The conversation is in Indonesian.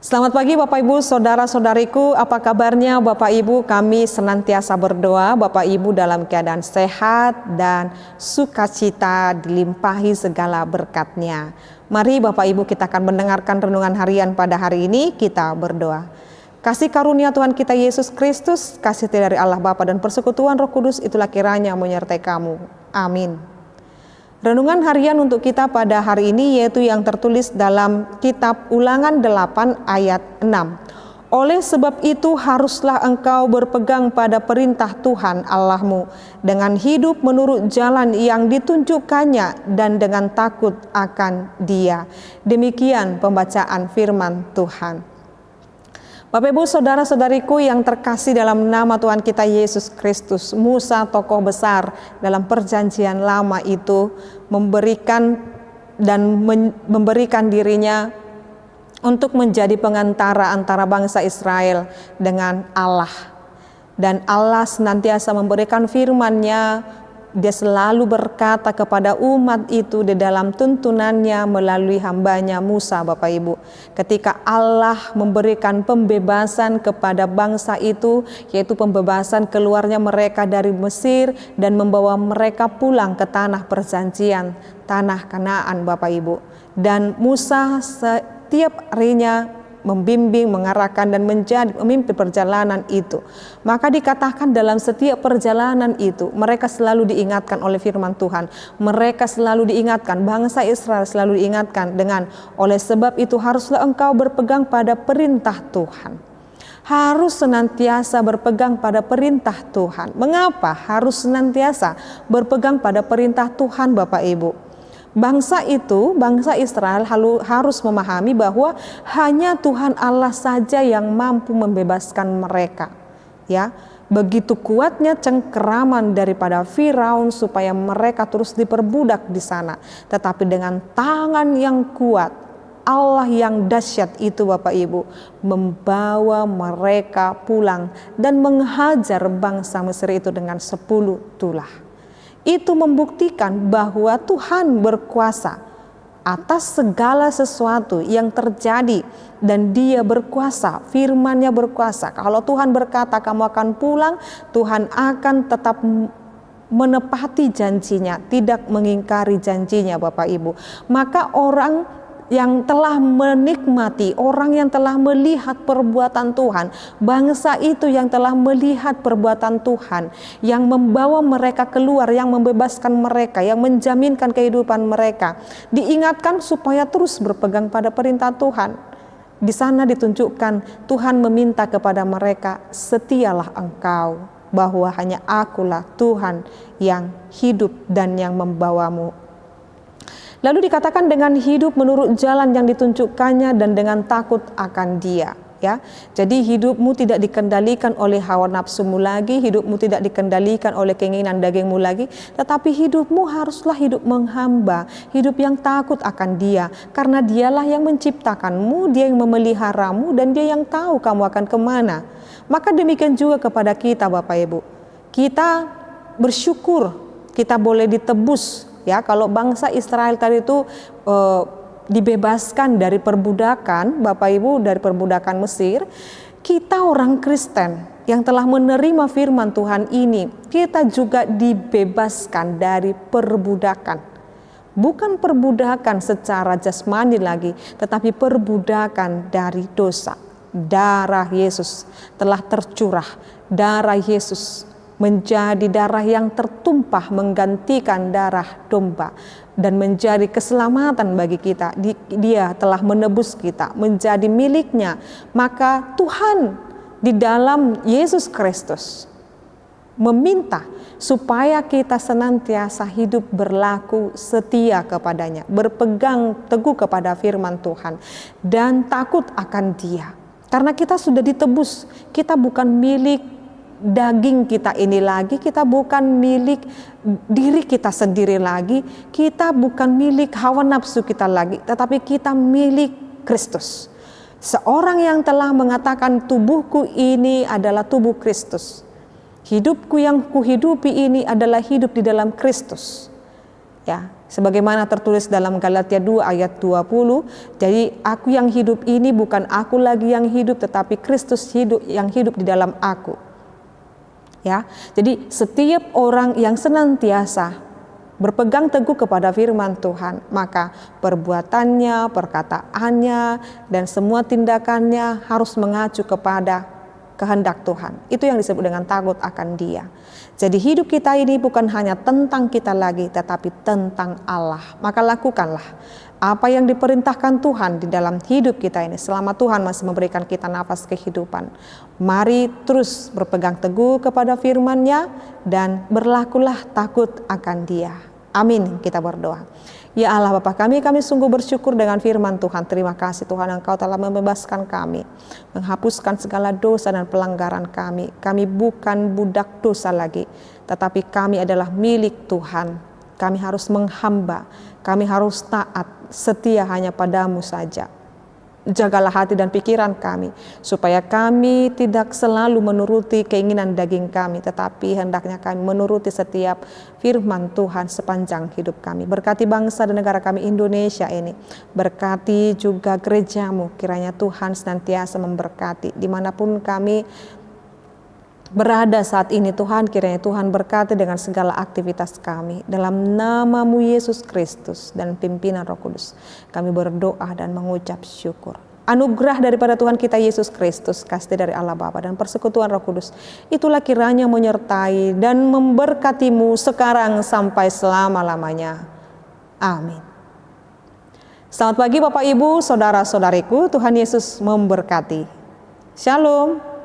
Selamat pagi Bapak Ibu, saudara-saudariku, apa kabarnya Bapak Ibu? Kami senantiasa berdoa Bapak Ibu dalam keadaan sehat dan sukacita dilimpahi segala berkat-Nya. Mari Bapak Ibu kita akan mendengarkan renungan harian pada hari ini, kita berdoa. Kasih karunia Tuhan kita Yesus Kristus, kasih dari Allah Bapa dan persekutuan Roh Kudus itulah kiranya menyertai kamu. Amin. Renungan harian untuk kita pada hari ini yaitu yang tertulis dalam kitab Ulangan 8 ayat 6. Oleh sebab itu haruslah engkau berpegang pada perintah Tuhan Allahmu dengan hidup menurut jalan yang ditunjukkannya dan dengan takut akan Dia. Demikian pembacaan firman Tuhan. Bapak Ibu saudara-saudariku yang terkasih dalam nama Tuhan kita Yesus Kristus, Musa tokoh besar dalam perjanjian lama itu memberikan dirinya untuk menjadi pengantara antara bangsa Israel dengan Allah. Dan Allah senantiasa memberikan firman-Nya. Dia selalu berkata kepada umat itu di dalam tuntunannya melalui hambanya Musa, Bapak Ibu. Ketika Allah memberikan pembebasan kepada bangsa itu, yaitu pembebasan keluarnya mereka dari Mesir dan membawa mereka pulang ke tanah perjanjian, tanah Kanaan, Bapak Ibu. Dan Musa setiap harinya membimbing, mengarahkan dan menjadi pemimpin perjalanan itu. Maka dikatakan dalam setiap perjalanan itu mereka selalu diingatkan oleh firman Tuhan. Mereka selalu diingatkan, bangsa Israel selalu diingatkan dengan oleh sebab itu haruslah engkau berpegang pada perintah Tuhan. Harus senantiasa berpegang pada perintah Tuhan. Mengapa harus senantiasa berpegang pada perintah Tuhan, Bapak Ibu? Bangsa Israel harus memahami bahwa hanya Tuhan Allah saja yang mampu membebaskan mereka. Ya, begitu kuatnya cengkeraman daripada Firaun supaya mereka terus diperbudak di sana. Tetapi dengan tangan yang kuat, Allah yang dahsyat itu Bapak Ibu membawa mereka pulang dan menghajar bangsa Mesir itu dengan 10 tulah. Itu membuktikan bahwa Tuhan berkuasa atas segala sesuatu yang terjadi dan Dia berkuasa, firman-Nya berkuasa. Kalau Tuhan berkata kamu akan pulang, Tuhan akan tetap menepati janjinya, tidak mengingkari janjinya Bapak Ibu. Maka orang yang telah menikmati, orang yang telah melihat perbuatan Tuhan, bangsa itu yang telah melihat perbuatan Tuhan, yang membawa mereka keluar, yang membebaskan mereka, yang menjaminkan kehidupan mereka, diingatkan supaya terus berpegang pada perintah Tuhan. Di sana ditunjukkan Tuhan meminta kepada mereka, setialah engkau, bahwa hanya akulah Tuhan yang hidup dan yang membawamu. Lalu dikatakan dengan hidup menurut jalan yang ditunjukkannya dan dengan takut akan Dia. Ya, jadi hidupmu tidak dikendalikan oleh hawa nafsumu lagi, hidupmu tidak dikendalikan oleh keinginan dagingmu lagi, tetapi hidupmu haruslah hidup menghamba, hidup yang takut akan Dia, karena Dialah yang menciptakanmu, Dia yang memeliharamu, dan Dia yang tahu kamu akan kemana. Maka demikian juga kepada kita Bapak Ibu, kita bersyukur kita boleh ditebus. Ya, kalau bangsa Israel tadi itu dibebaskan dari perbudakan, Bapak Ibu, dari perbudakan Mesir, kita orang Kristen yang telah menerima firman Tuhan ini, kita juga dibebaskan dari perbudakan. Bukan perbudakan secara jasmani lagi, tetapi perbudakan dari dosa. Darah Yesus telah tercurah, darah Yesus menjadi darah yang tertumpah menggantikan darah domba dan menjadi keselamatan bagi kita. Dia telah menebus kita menjadi miliknya. Maka Tuhan di dalam Yesus Kristus meminta supaya kita senantiasa hidup berlaku setia kepadanya, berpegang teguh kepada firman Tuhan dan takut akan Dia. Karena kita sudah ditebus, kita bukan milik daging kita ini lagi, kita bukan milik diri kita sendiri lagi, kita bukan milik hawa nafsu kita lagi, tetapi kita milik Kristus. Seorang yang telah mengatakan tubuhku ini adalah tubuh Kristus, hidupku yang kuhidupi ini adalah hidup di dalam Kristus. Ya, Sebagaimana tertulis dalam Galatia 2 ayat 20, jadi aku yang hidup ini bukan aku lagi yang hidup, tetapi Kristus yang hidup di dalam aku. Ya, jadi setiap orang yang senantiasa berpegang teguh kepada firman Tuhan, maka perbuatannya, perkataannya, dan semua tindakannya harus mengacu kepada kehendak Tuhan. Itu yang disebut dengan takut akan Dia. Jadi hidup kita ini bukan hanya tentang kita lagi, tetapi tentang Allah. Maka lakukanlah apa yang diperintahkan Tuhan di dalam hidup kita ini selama Tuhan masih memberikan kita nafas kehidupan. Mari terus berpegang teguh kepada firman-Nya dan berlakulah takut akan Dia. Amin, kita berdoa. Ya Allah Bapa kami sungguh bersyukur dengan firman Tuhan. Terima kasih Tuhan, Engkau telah membebaskan kami, menghapuskan segala dosa dan pelanggaran kami. Kami bukan budak dosa lagi, tetapi kami adalah milik Tuhan. Kami harus menghamba, kami harus taat, setia hanya padamu saja. Jagalah hati dan pikiran kami, supaya kami tidak selalu menuruti keinginan daging kami, tetapi hendaknya kami menuruti setiap firman Tuhan sepanjang hidup kami. Berkati bangsa dan negara kami Indonesia ini, berkati juga gerejamu, kiranya Tuhan senantiasa memberkati dimanapun kami berada saat ini. Tuhan, kiranya Tuhan berkati dengan segala aktivitas kami. Dalam nama-Mu Yesus Kristus dan pimpinan Roh Kudus, kami berdoa dan mengucap syukur. Anugerah daripada Tuhan kita Yesus Kristus, kasih dari Allah Bapa dan persekutuan Roh Kudus, itulah kiranya menyertai dan memberkatimu sekarang sampai selama-lamanya. Amin. Selamat pagi Bapak Ibu, saudara-saudariku, Tuhan Yesus memberkati. Shalom.